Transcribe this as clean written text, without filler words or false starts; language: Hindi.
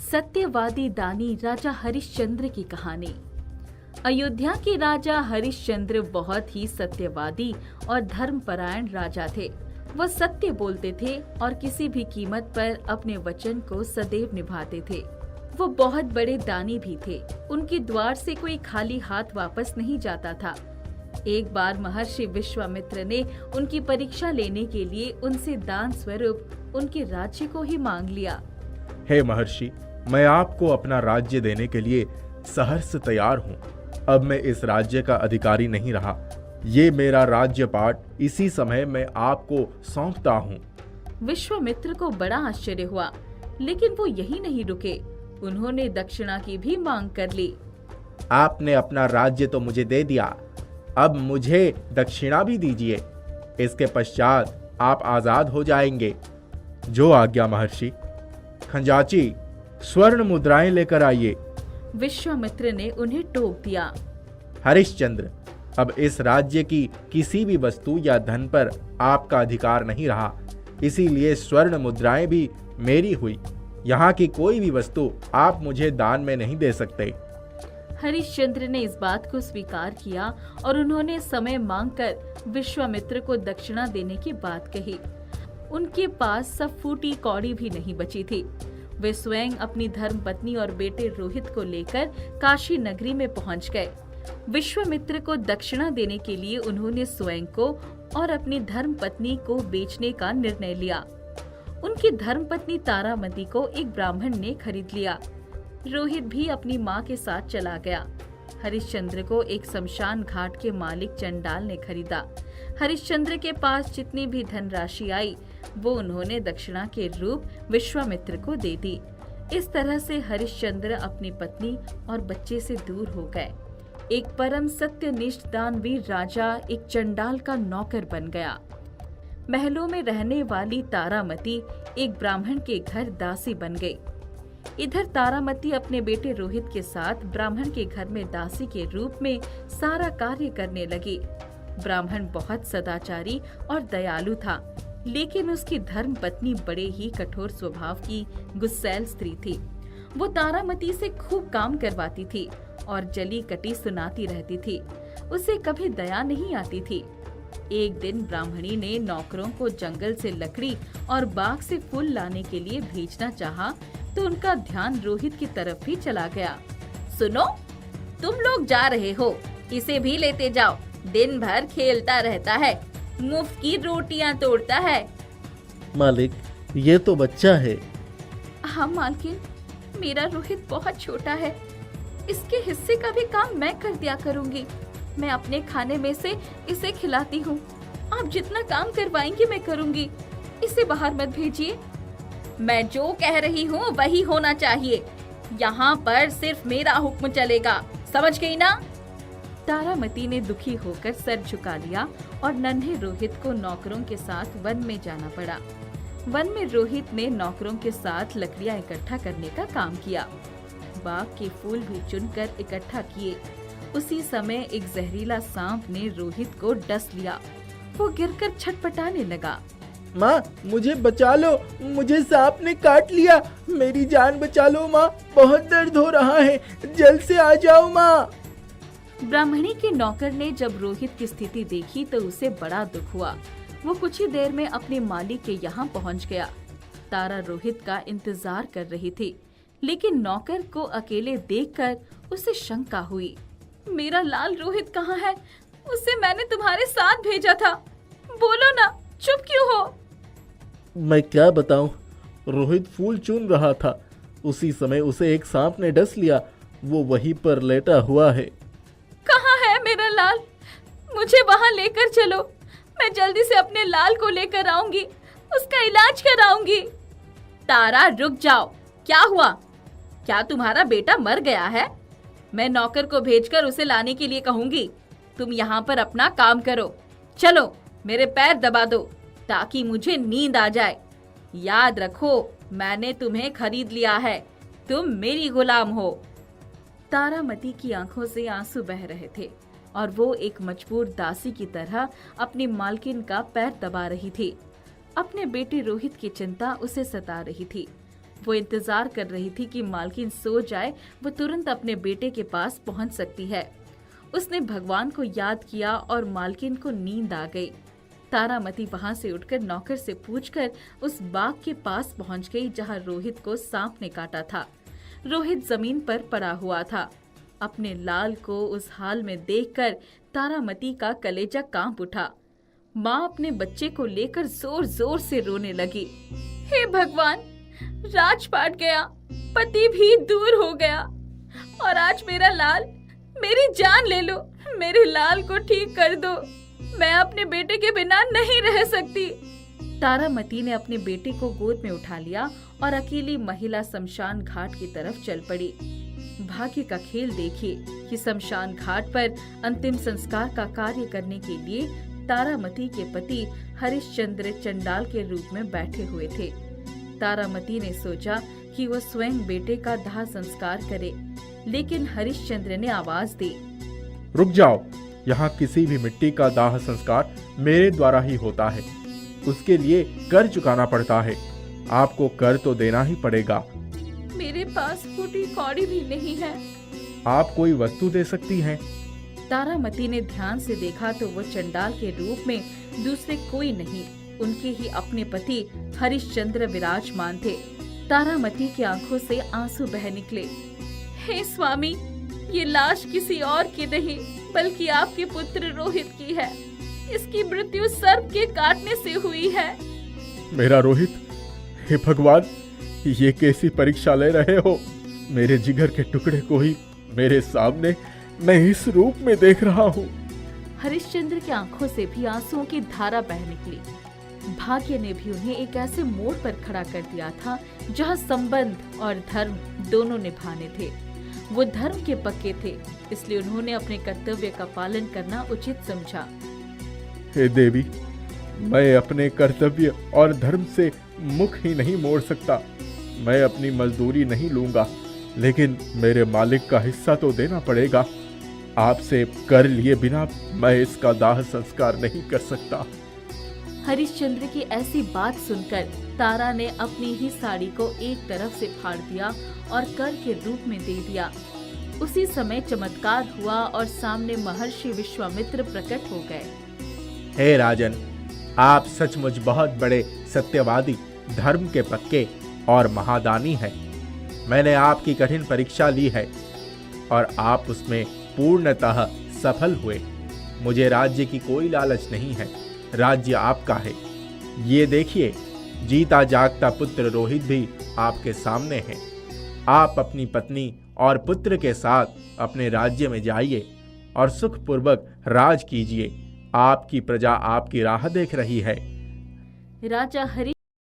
सत्यवादी दानी राजा हरिश्चंद्र की कहानी। अयोध्या के राजा हरिश्चंद्र बहुत ही सत्यवादी और धर्मपरायण राजा थे। वह सत्य बोलते थे और किसी भी कीमत पर अपने वचन को सदैव निभाते थे। वो बहुत बड़े दानी भी थे। उनके द्वार से कोई खाली हाथ वापस नहीं जाता था। एक बार महर्षि विश्वामित्र ने उनकी परीक्षा लेने के लिए उनसे दान स्वरूप उनके राज्य को ही मांग लिया। हे महर्षि, मैं आपको अपना राज्य देने के लिए सहर्ष तैयार हूँ। अब मैं इस राज्य का अधिकारी नहीं रहा। ये मेरा राज्यपाट इसी समय मैं आपको सौंपता हूँ। विश्वामित्र को बड़ा आश्चर्य हुआ, लेकिन वो यही नहीं रुके। उन्होंने दक्षिणा की भी मांग कर ली। आपने अपना राज्य तो मुझे दे दिया, अब मुझे दक्षिणा भी दीजिए। इसके पश्चात आप आजाद हो जाएंगे। जो आज्ञा महर्षि। खंजाची, स्वर्ण मुद्राएं लेकर आइए। विश्वामित्र ने उन्हें टोक दिया। हरिश्चंद्र, अब इस राज्य की किसी भी वस्तु या धन पर आपका अधिकार नहीं रहा, इसीलिए स्वर्ण मुद्राएं भी मेरी हुई। यहाँ की कोई भी वस्तु आप मुझे दान में नहीं दे सकते। हरिश्चंद्र ने इस बात को स्वीकार किया और उन्होंने समय मांगकर विश्वामित्र को दक्षिणा देने की बात कही। उनके पास सब फूटी कौड़ी भी नहीं बची थी। वे स्वयं अपनी धर्मपत्नी और बेटे रोहित को लेकर काशी नगरी में पहुंच गए। विश्वामित्र को दक्षिणा देने के लिए उन्होंने स्वयं को और अपनी धर्मपत्नी को बेचने का निर्णय लिया। उनकी धर्मपत्नी तारामती को एक ब्राह्मण ने खरीद लिया। रोहित भी अपनी माँ के साथ चला गया। हरिश्चंद्र को एक शमशान घाट के मालिक चंडाल ने खरीदा। हरिश्चंद्र के पास जितनी भी धनराशि आई वो उन्होंने दक्षिणा के रूप विश्वामित्र को दे दी। इस तरह से हरिश्चंद्र अपनी पत्नी और बच्चे से दूर हो गए। एक परम सत्यनिष्ठ दानवीर राजा एक चंडाल का नौकर बन गया। महलों में रहने वाली तारामती एक ब्राह्मण के घर दासी बन गई। इधर तारामती अपने बेटे रोहित के साथ ब्राह्मण के घर में दासी के रूप में सारा कार्य करने लगी। ब्राह्मण बहुत सदाचारी और दयालु था, लेकिन उसकी धर्म पत्नी बड़े ही कठोर स्वभाव की गुस्सैल स्त्री थी। वो तारामती से खूब काम करवाती थी और जली कटी सुनाती रहती थी। उसे कभी दया नहीं आती थी। एक दिन ब्राह्मणी ने नौकरों को जंगल से लकड़ी और बाग से फूल लाने के लिए भेजना चाहा, तो उनका ध्यान रोहित की तरफ ही चला गया। सुनो, तुम लोग जा रहे हो, इसे भी लेते जाओ। दिन भर खेलता रहता है, मुफ्त की रोटियां तोड़ता है। मालिक, ये तो बच्चा है। हाँ मालकिन, मेरा रोहित बहुत छोटा है। इसके हिस्से का भी काम मैं कर दिया करूँगी। मैं अपने खाने में से इसे खिलाती हूँ। आप जितना काम करवाएंगे मैं करूँगी। इसे बाहर मत भेजिए। मैं जो कह रही हूँ वही होना चाहिए। यहाँ पर सिर्फ मेरा हुक्म चलेगा, समझ गई ना? तारामती ने दुखी होकर सर झुका लिया और नन्हे रोहित को नौकरों के साथ वन में जाना पड़ा। वन में रोहित ने नौकरों के साथ लकड़ियां इकट्ठा करने का काम किया। बाग के फूल भी चुनकर इकट्ठा किए। उसी समय एक जहरीला सांप ने रोहित को डस लिया। वो गिरकर छटपटाने लगा। माँ, मुझे बचा लो, मुझे सांप ने काट लिया। मेरी जान बचा लो माँ, बहुत दर्द हो रहा है, जल्द से आ जाओ माँ। ब्राह्मणी के नौकर ने जब रोहित की स्थिति देखी तो उसे बड़ा दुख हुआ। वो कुछ ही देर में अपने मालिक के यहाँ पहुँच गया। तारा रोहित का इंतजार कर रही थी, लेकिन नौकर को अकेले देखकर उसे शंका हुई। मेरा लाल रोहित कहाँ है? उसे मैंने तुम्हारे साथ भेजा था। बोलो ना, चुप क्यों हो? मैं क्या बताऊं, रोहित फूल चुन रहा था। उसी समय उसे एक सांप ने डस लिया। वो वहीं पर लेटा हुआ है। कहाँ है मेरा लाल? मुझे वहाँ लेकर चलो। मैं जल्दी से अपने लाल को लेकर आऊंगी, उसका इलाज कराऊंगी। तारा, रुक जाओ। क्या हुआ? क्या तुम्हारा बेटा मर गया है? मैं नौकर को भेजकर उसे लाने के लिए कहूंगी। तुम यहाँ पर अपना काम करो। चलो, मेरे पैर दबा दो ताकि मुझे नींद आ जाए। याद रखो, मैंने तुम्हें खरीद लिया है, तुम मेरी गुलाम हो। तारामती की आंखों से आंसू बह रहे थे और वो एक मजबूर दासी की तरह अपनी मालकिन का पैर दबा रही थी। अपने बेटे रोहित की चिंता उसे सता रही थी। वो इंतजार कर रही थी कि मालकिन सो जाए, वो तुरंत अपने बेटे के पास पहुंच सकती है। उसने भगवान को याद किया और मालकिन को नींद आ गई। तारामती वहां से उठकर नौकर से पूछकर उस बाग के पास पहुंच गई जहां रोहित को सांप ने काटा था। रोहित जमीन पर पड़ा हुआ था। अपने लाल को उस हाल में देखकर तारामती का कलेजा कांप उठा। माँ अपने बच्चे को लेकर जोर जोर से रोने लगी। हे भगवान, राजपाट गया, पति भी दूर हो गया और आज मेरा लाल, मेरी जान ले लो, मेरे लाल को ठीक कर दो, मैं अपने बेटे के बिना नहीं रह सकती। तारामती ने अपने बेटे को गोद में उठा लिया और अकेली महिला शमशान घाट की तरफ चल पड़ी। भाग्य का खेल देखिए कि शमशान घाट पर अंतिम संस्कार का कार्य करने के लिए तारामती के पति हरिश्चंद्र चंडाल के रूप में बैठे हुए थे। तारामती ने सोचा कि वो स्वयं बेटे का दाह संस्कार करे, लेकिन हरिश्चंद्र ने आवाज दी, रुक जाओ, यहाँ किसी भी मिट्टी का दाह संस्कार मेरे द्वारा ही होता है। उसके लिए कर चुकाना पड़ता है। आपको कर तो देना ही पड़ेगा। मेरे पास फूटी कौड़ी भी नहीं है। आप कोई वस्तु दे सकती हैं। तारामती ने ध्यान से देखा तो वो चंडाल के रूप में दूसरे कोई नहीं, उनके ही अपने पति हरिश्चंद्र विराजमान थे। तारामती की आंखों से आंसू बह निकले। हे स्वामी, ये लाश किसी और की नहीं बल्कि आपके पुत्र रोहित की है। इसकी मृत्यु सर्प के काटने से हुई है। मेरा रोहित, हे भगवान, ये कैसी परीक्षा ले रहे हो? मेरे जिगर के टुकड़े को ही मेरे सामने मैं इस रूप में देख रहा हूँ। हरिश्चंद्र की आंखों से भी आंसुओं की धारा बह निकली। भाग्य ने भी उन्हें एक ऐसे मोड़ पर खड़ा कर दिया था जहाँ संबंध और धर्म दोनों निभाने थे। वो धर्म के पक्के थे, इसलिए उन्होंने अपने कर्तव्य का पालन करना उचित समझा। हे देवी, मैं अपने कर्तव्य और धर्म से मुख ही नहीं मोड़ सकता। मैं अपनी मजदूरी नहीं लूंगा, लेकिन मेरे मालिक का हिस्सा तो देना पड़ेगा। आपसे कर लिए बिना मैं इसका दाह संस्कार नहीं कर सकता। हरिश्चंद्र की ऐसी बात सुनकर तारा ने अपनी ही साड़ी को एक तरफ से फाड़ दिया और कर के रूप में दे दिया। उसी समय चमत्कार हुआ और सामने महर्षि विश्वामित्र प्रकट हो गए। हे राजन, आप सचमुच बहुत बड़े सत्यवादी, धर्म के पक्के और महादानी हैं। मैंने आपकी कठिन परीक्षा ली है और आप उसमें पूर्णतः सफल हुए। मुझे राज्य की कोई लालच नहीं है, राज्य आपका है। ये देखिए, जीता जागता पुत्र रोहित भी आपके सामने है। आप अपनी पत्नी और पुत्र के साथ अपने राज्य में जाइए और सुखपूर्वक राज कीजिए। आपकी प्रजा आपकी राह देख रही है। राजा हरि